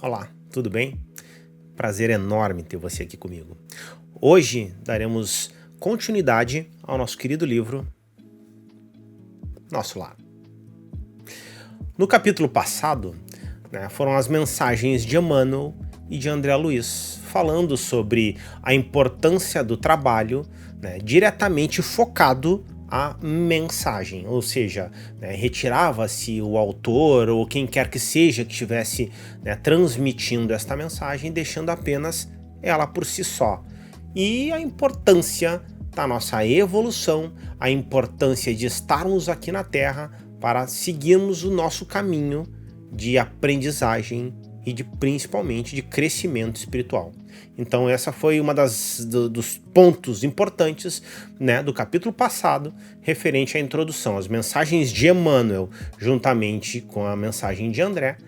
Olá, tudo bem? Prazer enorme ter você aqui comigo. Hoje daremos continuidade ao nosso querido livro Nosso Lar. No capítulo passado, foram as mensagens de Emmanuel e de André Luiz, falando sobre a importância do trabalho, diretamente focado à mensagem, ou seja, retirava-se o autor ou quem quer que seja que estivesse transmitindo esta mensagem, deixando apenas ela por si só. E a importância da nossa evolução, a importância de estarmos aqui na Terra para seguirmos o nosso caminho de aprendizagem e principalmente de crescimento espiritual. Então essa foi uma dos pontos importantes do capítulo passado, referente à introdução. As mensagens de Emmanuel, juntamente com a mensagem de André,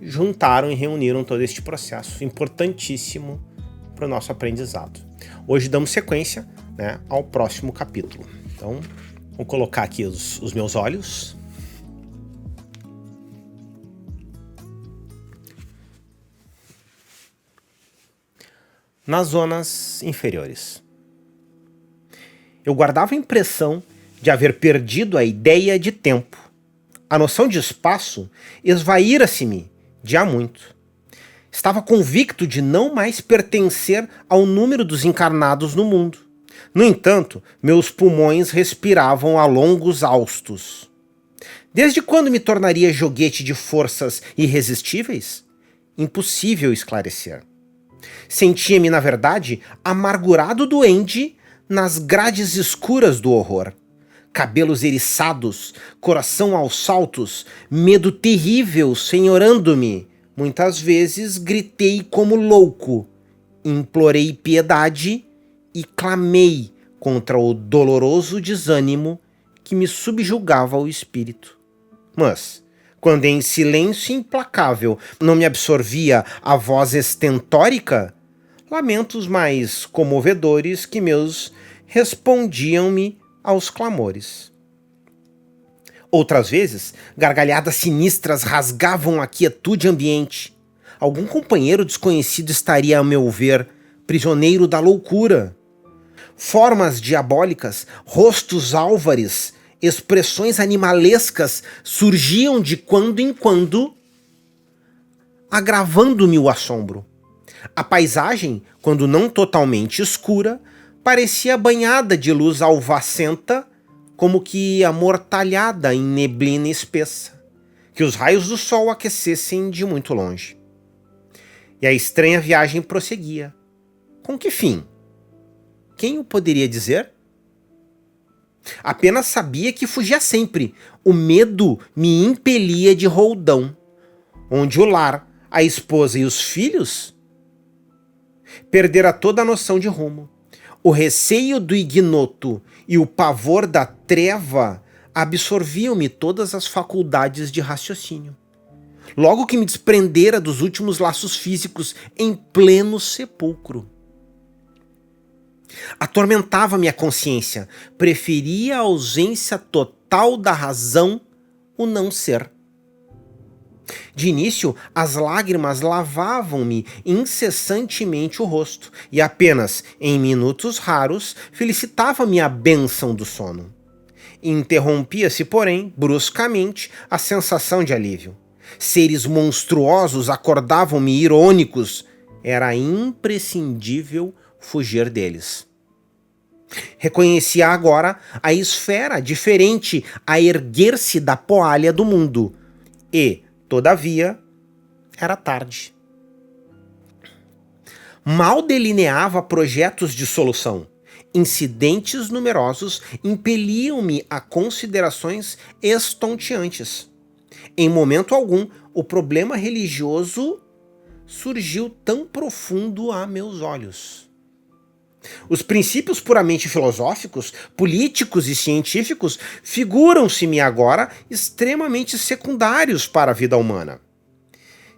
juntaram e reuniram todo este processo importantíssimo para o nosso aprendizado. Hoje damos sequência ao próximo capítulo. Então, vou colocar aqui os meus olhos. Nas zonas inferiores. Eu guardava a impressão de haver perdido a ideia de tempo. A noção de espaço esvaíra-se-me de há muito. Estava convicto de não mais pertencer ao número dos encarnados no mundo. No entanto, meus pulmões respiravam a longos haustos. Desde quando me tornaria joguete de forças irresistíveis? Impossível esclarecer. Sentia-me, na verdade, amargurado duende nas grades escuras do horror. Cabelos eriçados, coração aos saltos, medo terrível senhorando-me. Muitas vezes gritei como louco, implorei piedade e clamei contra o doloroso desânimo que me subjugava o espírito. Mas, quando em silêncio implacável não me absorvia a voz estentórica, lamentos mais comovedores que meus respondiam-me aos clamores. Outras vezes, gargalhadas sinistras rasgavam a quietude ambiente. Algum companheiro desconhecido estaria, a meu ver, prisioneiro da loucura. Formas diabólicas, rostos álvares, expressões animalescas surgiam de quando em quando, agravando-me o assombro. A paisagem, quando não totalmente escura, parecia banhada de luz alvacenta, como que amortalhada em neblina espessa, que os raios do sol aquecessem de muito longe. E a estranha viagem prosseguia. Com que fim? Quem o poderia dizer? Apenas sabia que fugia sempre. O medo me impelia de roldão, onde o lar, a esposa e os filhos perdera toda a noção de rumo. O receio do ignoto e o pavor da treva absorviam-me todas as faculdades de raciocínio. Logo que me desprendera dos últimos laços físicos em pleno sepulcro. Atormentava-me a consciência. Preferia a ausência total da razão, o não ser. De início, as lágrimas lavavam-me incessantemente o rosto, e apenas, em minutos raros, felicitava-me a bênção do sono. Interrompia-se, porém, bruscamente, a sensação de alívio. Seres monstruosos acordavam-me irônicos. Era imprescindível fugir deles. Reconhecia agora a esfera diferente a erguer-se da poalha do mundo, e, todavia, era tarde. Mal delineava projetos de solução. Incidentes numerosos impeliam-me a considerações estonteantes. Em momento algum, o problema religioso surgiu tão profundo a meus olhos. Os princípios puramente filosóficos, políticos e científicos figuram-se-me agora extremamente secundários para a vida humana.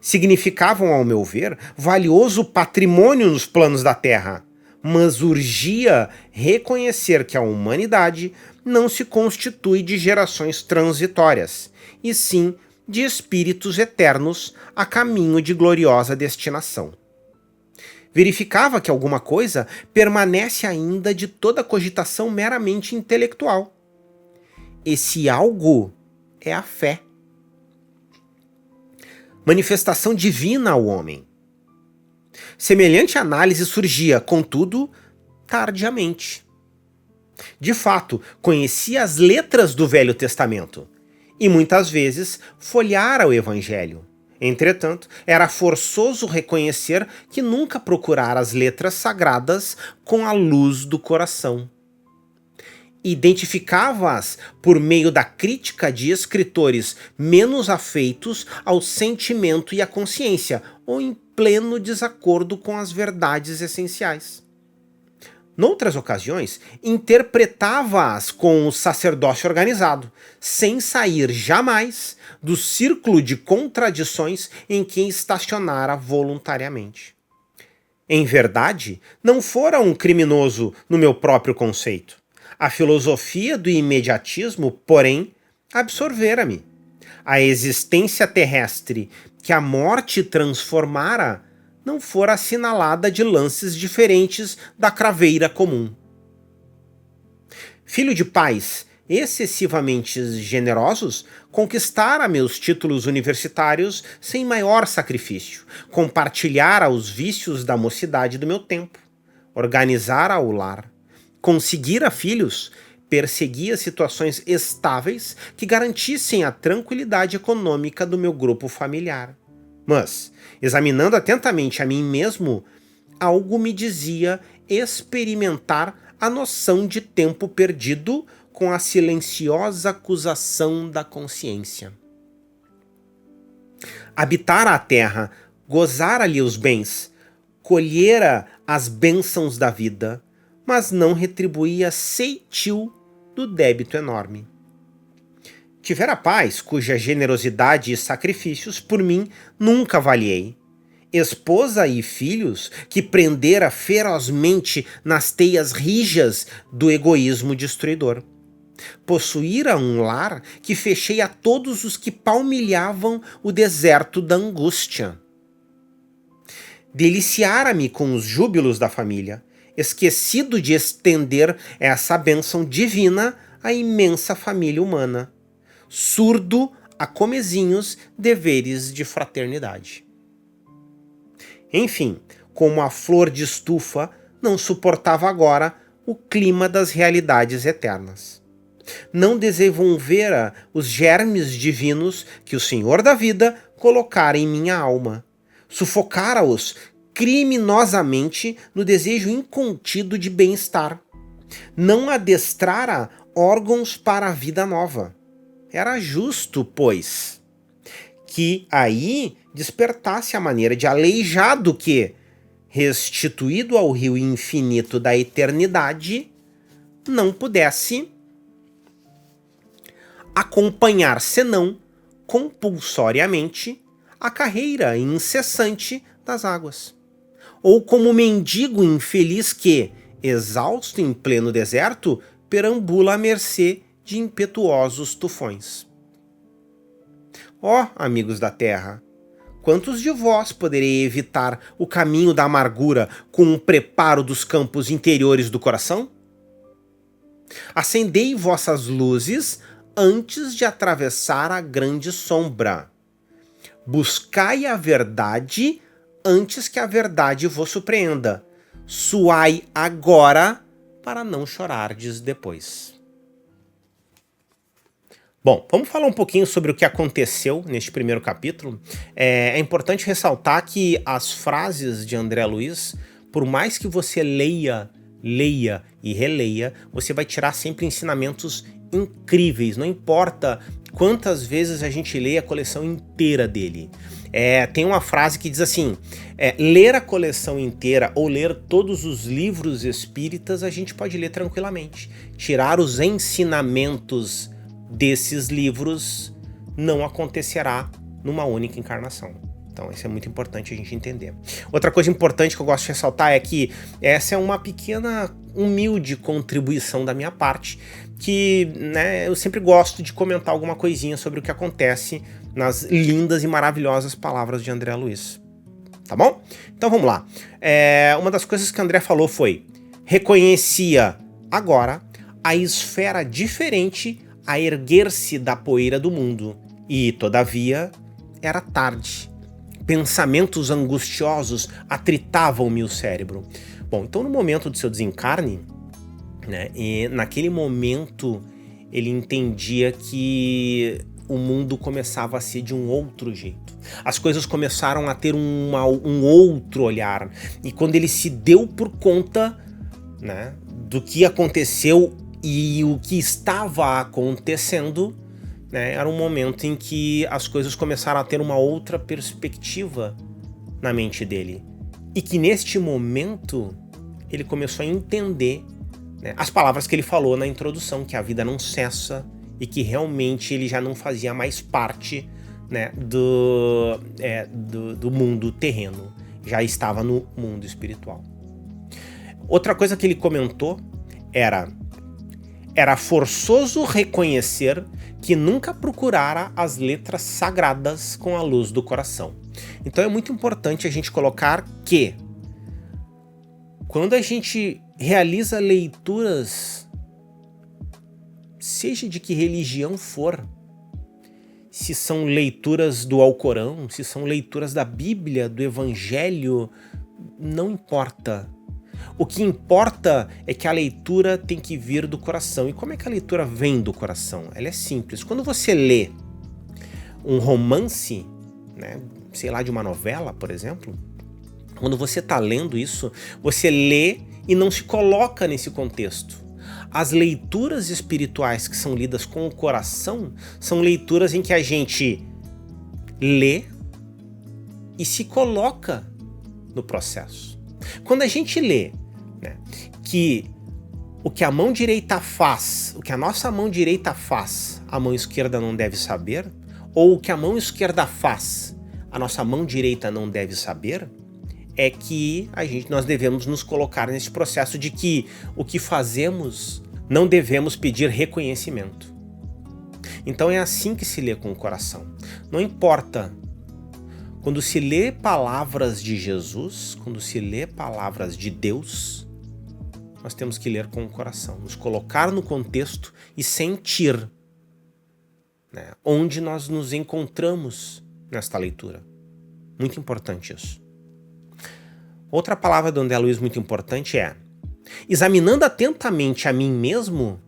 Significavam, ao meu ver, valioso patrimônio nos planos da Terra, mas urgia reconhecer que a humanidade não se constitui de gerações transitórias, e sim de espíritos eternos a caminho de gloriosa destinação. Verificava que alguma coisa permanece ainda de toda cogitação meramente intelectual. Esse algo é a fé. Manifestação divina ao homem. Semelhante análise surgia, contudo, tardiamente. De fato, conhecia as letras do Velho Testamento e muitas vezes folheara o Evangelho. Entretanto, era forçoso reconhecer que nunca procurara as letras sagradas com a luz do coração. Identificava-as por meio da crítica de escritores menos afeitos ao sentimento e à consciência, ou em pleno desacordo com as verdades essenciais. Noutras ocasiões, interpretava-as com o sacerdócio organizado, sem sair jamais do círculo de contradições em que estacionara voluntariamente. Em verdade, não fora um criminoso no meu próprio conceito. A filosofia do imediatismo, porém, absorvera-me. A existência terrestre que a morte transformara não fora assinalada de lances diferentes da craveira comum. Filho de pais excessivamente generosos, conquistara meus títulos universitários sem maior sacrifício, compartilhara os vícios da mocidade do meu tempo, organizara o lar, conseguira filhos, perseguia situações estáveis que garantissem a tranquilidade econômica do meu grupo familiar. Mas, examinando atentamente a mim mesmo, algo me dizia experimentar a noção de tempo perdido com a silenciosa acusação da consciência. Habitara a terra, gozara-lhe os bens, colhera as bênçãos da vida, mas não retribuía ceitil do débito enorme. Tivera pais cuja generosidade e sacrifícios por mim nunca avaliei. Esposa e filhos que prendera ferozmente nas teias rijas do egoísmo destruidor. Possuíra um lar que fechei a todos os que palmilhavam o deserto da angústia. Deliciara-me com os júbilos da família, esquecido de estender essa bênção divina à imensa família humana, surdo a comezinhos deveres de fraternidade. Enfim, como a flor de estufa, não suportava agora o clima das realidades eternas. Não desenvolvera os germes divinos que o Senhor da vida colocara em minha alma. Sufocara-os criminosamente no desejo incontido de bem-estar. Não adestrara órgãos para a vida nova. Era justo, pois, que aí despertasse a maneira de aleijado que, restituído ao rio infinito da eternidade, não pudesse acompanhar senão compulsoriamente a carreira incessante das águas. Ou como mendigo infeliz que, exausto em pleno deserto, perambula à mercê de impetuosos tufões. Ó, amigos da terra, quantos de vós poderei evitar o caminho da amargura com um preparo dos campos interiores do coração? Acendei vossas luzes antes de atravessar a grande sombra. Buscai a verdade antes que a verdade vos surpreenda. Suai agora para não chorardes depois. Bom, vamos falar um pouquinho sobre o que aconteceu neste primeiro capítulo. É importante ressaltar que as frases de André Luiz, por mais que você leia e releia, você vai tirar sempre ensinamentos incríveis, não importa quantas vezes a gente lê a coleção inteira dele. Tem uma frase que diz assim, ler a coleção inteira ou ler todos os livros espíritas a gente pode ler tranquilamente. Tirar os ensinamentos desses livros não acontecerá numa única encarnação. Então isso é muito importante a gente entender. Outra coisa importante que eu gosto de ressaltar é que essa é uma pequena, humilde contribuição da minha parte, que eu sempre gosto de comentar alguma coisinha sobre o que acontece nas lindas e maravilhosas palavras de André Luiz. Tá bom? Então vamos lá. Uma das coisas que André falou foi: reconhecia agora a esfera diferente a erguer-se da poeira do mundo. E, todavia, era tarde. Pensamentos angustiosos atritavam-me o cérebro. Bom, então no momento do seu desencarne, né, e naquele momento ele entendia que o mundo começava a ser de um outro jeito. As coisas começaram a ter um outro olhar. E quando ele se deu por conta, né, do que aconteceu e o que estava acontecendo, né, era um momento em que as coisas começaram a ter uma outra perspectiva na mente dele. E que neste momento ele começou a entender, né, as palavras que ele falou na introdução, que a vida não cessa e que realmente ele já não fazia mais parte, né, do mundo terreno, já estava no mundo espiritual. Outra coisa que ele comentou era forçoso reconhecer que nunca procurara as letras sagradas com a luz do coração. Então é muito importante a gente colocar que quando a gente realiza leituras, seja de que religião for, se são leituras do Alcorão, se são leituras da Bíblia, do Evangelho, não importa. O que importa é que a leitura tem que vir do coração. E como é que a leitura vem do coração? Ela é simples. Quando você lê um romance, né, sei lá, de uma novela, por exemplo, quando você está lendo isso, você lê e não se coloca nesse contexto. As leituras espirituais que são lidas com o coração são leituras em que a gente lê e se coloca no processo. Quando a gente lê, né, que o que a mão direita faz, o que a nossa mão direita faz, a mão esquerda não deve saber, ou o que a mão esquerda faz, a nossa mão direita não deve saber, é que nós devemos nos colocar nesse processo de que o que fazemos não devemos pedir reconhecimento. Então é assim que se lê com o coração. Não importa. Quando se lê palavras de Jesus, quando se lê palavras de Deus, nós temos que ler com o coração, nos colocar no contexto e sentir, né, onde nós nos encontramos nesta leitura. Muito importante isso. Outra palavra do André Luiz muito importante é: examinando atentamente a mim mesmo,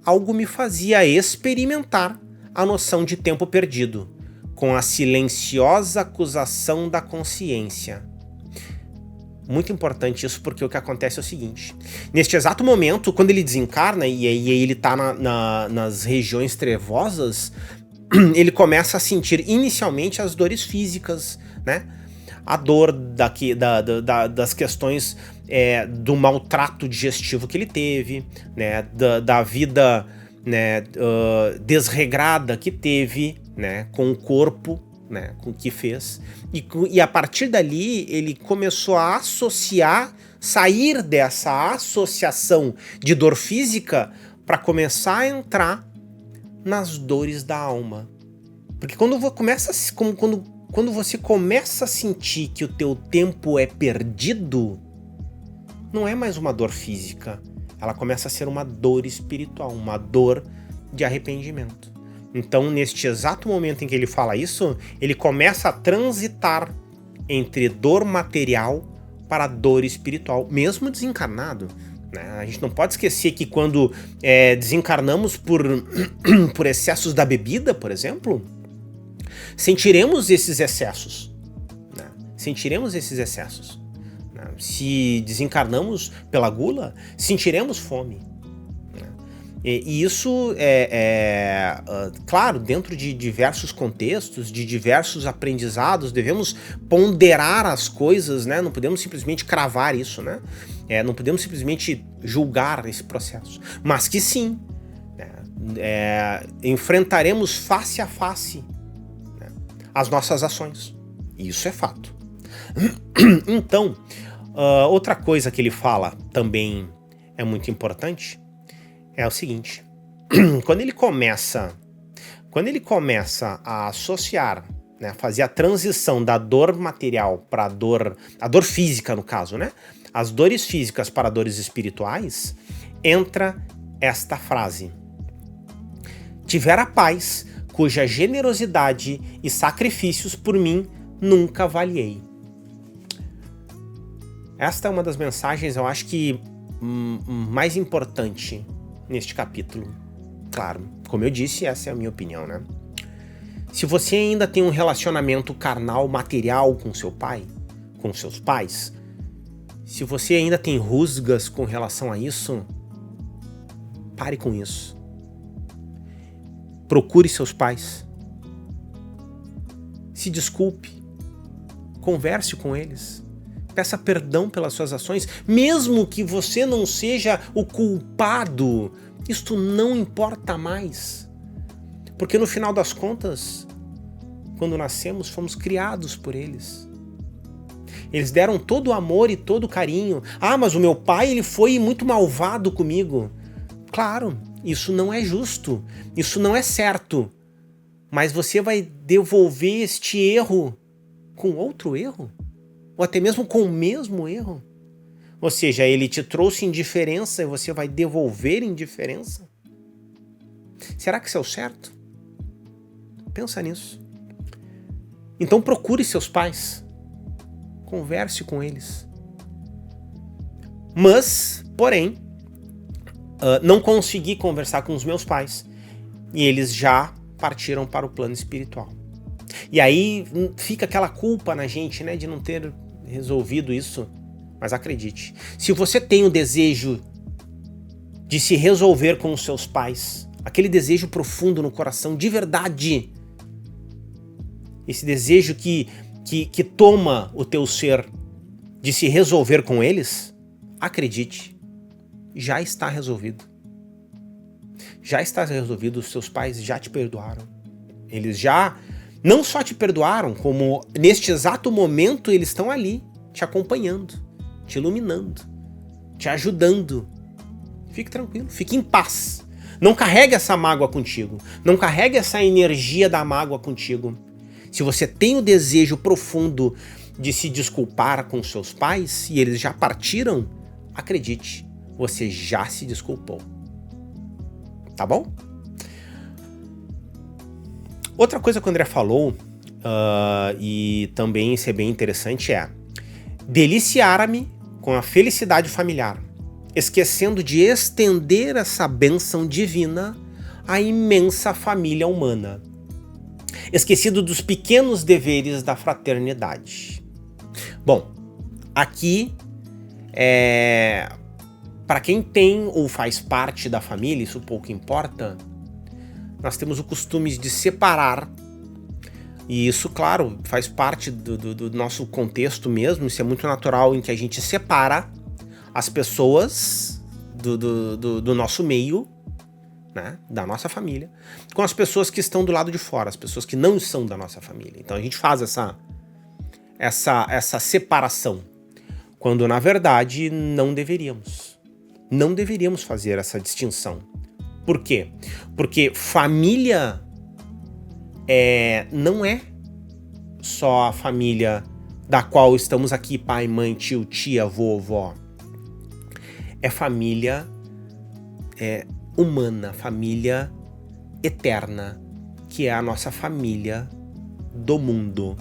algo me fazia experimentar a noção de tempo perdido, com a silenciosa acusação da consciência. Muito importante isso, porque o que acontece é o seguinte: neste exato momento, quando ele desencarna e ele está nas regiões trevosas, ele começa a sentir inicialmente as dores físicas, né? A dor das questões do maltrato digestivo que ele teve, né? Da vida, né, desregrada que teve, né, com o corpo, né, com o que fez. E a partir dali ele começou a associar, sair dessa associação de dor física para começar a entrar nas dores da alma. Porque quando você começa a sentir que o teu tempo é perdido, não é mais uma dor física, ela começa a ser uma dor espiritual, uma dor de arrependimento. Então, neste exato momento em que ele fala isso, ele começa a transitar entre dor material para dor espiritual, mesmo desencarnado, né? A gente não pode esquecer que quando desencarnamos por excessos da bebida, por exemplo, sentiremos esses excessos, né? Sentiremos esses excessos, né? Se desencarnamos pela gula, sentiremos fome, né? E isso claro, dentro de diversos contextos, de diversos aprendizados, devemos ponderar as coisas, né? Não podemos simplesmente cravar isso, né? Não podemos simplesmente julgar esse processo, mas que sim, enfrentaremos face a face as nossas ações. Isso é fato. Então, outra coisa que ele fala também é muito importante, é o seguinte: quando ele começa, quando ele começa a associar, né, fazer a transição da dor material para a dor física no caso, né, as dores físicas para dores espirituais, entra esta frase: tivera paz, cuja generosidade e sacrifícios por mim nunca avaliei. Esta é uma das mensagens, eu acho que mais importante neste capítulo. Claro, como eu disse, essa é a minha opinião, né? Se você ainda tem um relacionamento carnal, material com seu pai, com seus pais, se você ainda tem rusgas com relação a isso, pare com isso. Procure seus pais. Se desculpe. Converse com eles. Peça perdão pelas suas ações, mesmo que você não seja o culpado. Isto não importa mais. Porque no final das contas, quando nascemos, fomos criados por eles. Eles deram todo o amor e todo o carinho. Ah, mas o meu pai, ele foi muito malvado comigo. Claro, isso não é justo. Isso não é certo. Mas você vai devolver este erro com outro erro? Ou até mesmo com o mesmo erro? Ou seja, ele te trouxe indiferença e você vai devolver indiferença? Será que isso é o certo? Pensa nisso. Então procure seus pais. Converse com eles. Mas, porém, não consegui conversar com os meus pais. E eles já partiram para o plano espiritual. E aí fica aquela culpa na gente, né, de não ter resolvido isso. Mas acredite, se você tem o desejo de se resolver com os seus pais, aquele desejo profundo no coração, de verdade, esse desejo que toma o teu ser de se resolver com eles, acredite, já está resolvido. Já está resolvido, os seus pais já te perdoaram. Eles já não só te perdoaram, como neste exato momento eles estão ali, te acompanhando, te iluminando, te ajudando. Fique tranquilo, fique em paz. Não carregue essa mágoa contigo. Não carregue essa energia da mágoa contigo. Se você tem o desejo profundo de se desculpar com seus pais e eles já partiram, acredite, você já se desculpou. Tá bom? Outra coisa que o André falou, e também isso é bem interessante, é deliciar-me com a felicidade familiar, esquecendo de estender essa bênção divina à imensa família humana. Esquecido dos pequenos deveres da fraternidade. Bom, aqui, para quem tem ou faz parte da família, isso pouco importa, nós temos o costume de separar, e isso, claro, faz parte do nosso contexto mesmo, isso é muito natural, em que a gente separa as pessoas do nosso meio, né, da nossa família, com as pessoas que estão do lado de fora, as pessoas que não são da nossa família. Então a gente faz essa separação, quando na verdade não deveríamos. Não deveríamos fazer essa distinção. Por quê? Porque família não é só a família da qual estamos aqui, pai, mãe, tio, tia, avô, vó. É família humana, família eterna, que é a nossa família do mundo.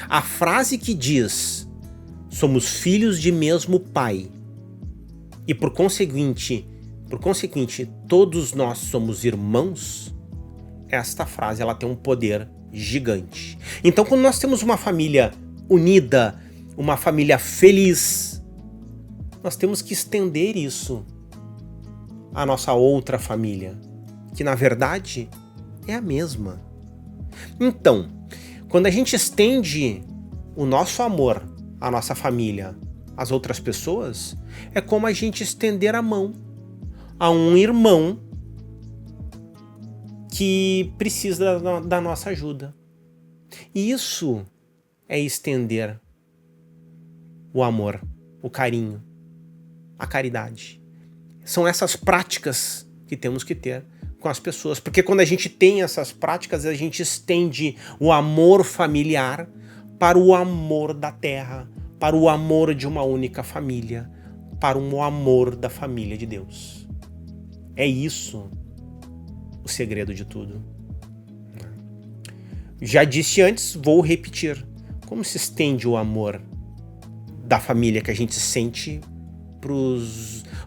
A frase que diz somos filhos de mesmo pai e por conseguinte todos nós somos irmãos, esta frase ela tem um poder gigante. Então quando nós temos uma família unida, uma família feliz, nós temos que estender isso à nossa outra família, que na verdade é a mesma. Então, quando a gente estende o nosso amor à nossa família, às outras pessoas, é como a gente estender a mão a um irmão que precisa da nossa ajuda. E isso é estender o amor, o carinho, a caridade. São essas práticas que temos que ter com as pessoas. Porque quando a gente tem essas práticas, a gente estende o amor familiar para o amor da terra, para o amor de uma única família, para o amor da família de Deus. É isso o segredo de tudo. Já disse antes, vou repetir. Como se estende o amor da família que a gente sente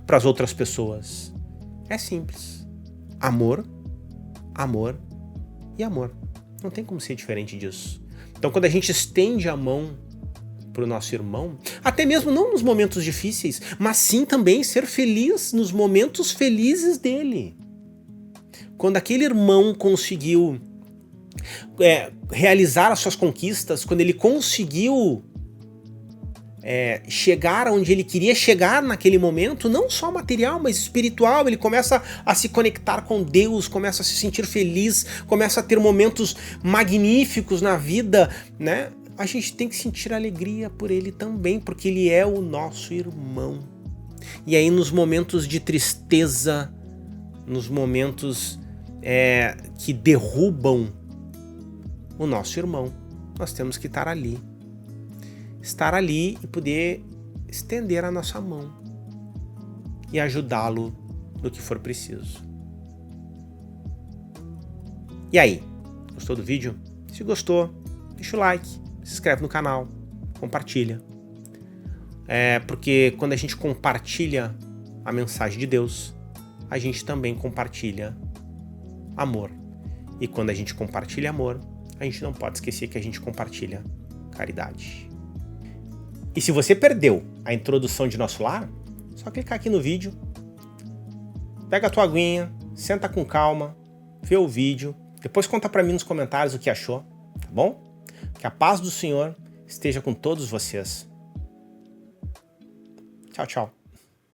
para as outras pessoas? É simples. Amor, amor e amor. Não tem como ser diferente disso. Então, quando a gente estende a mão para o nosso irmão, até mesmo não nos momentos difíceis, mas sim também ser feliz nos momentos felizes dele. Quando aquele irmão conseguiu realizar as suas conquistas, quando ele conseguiu chegar onde ele queria chegar naquele momento, não só material, mas espiritual, ele começa a se conectar com Deus, começa a se sentir feliz, começa a ter momentos magníficos na vida, né? A gente tem que sentir alegria por ele também, porque ele é o nosso irmão. E aí nos momentos de tristeza, nos momentos que derrubam o nosso irmão, nós temos que estar ali. Estar ali e poder estender a nossa mão e ajudá-lo no que for preciso. E aí, gostou do vídeo? Se gostou, deixa o like, se inscreve no canal, compartilha. Porque quando a gente compartilha a mensagem de Deus, a gente também compartilha amor. E quando a gente compartilha amor, a gente não pode esquecer que a gente compartilha caridade. E se você perdeu a introdução de Nosso Lar, só clicar aqui no vídeo, pega a tua aguinha, senta com calma, vê o vídeo, depois conta pra mim nos comentários o que achou, tá bom? Que a paz do Senhor esteja com todos vocês. Tchau, tchau.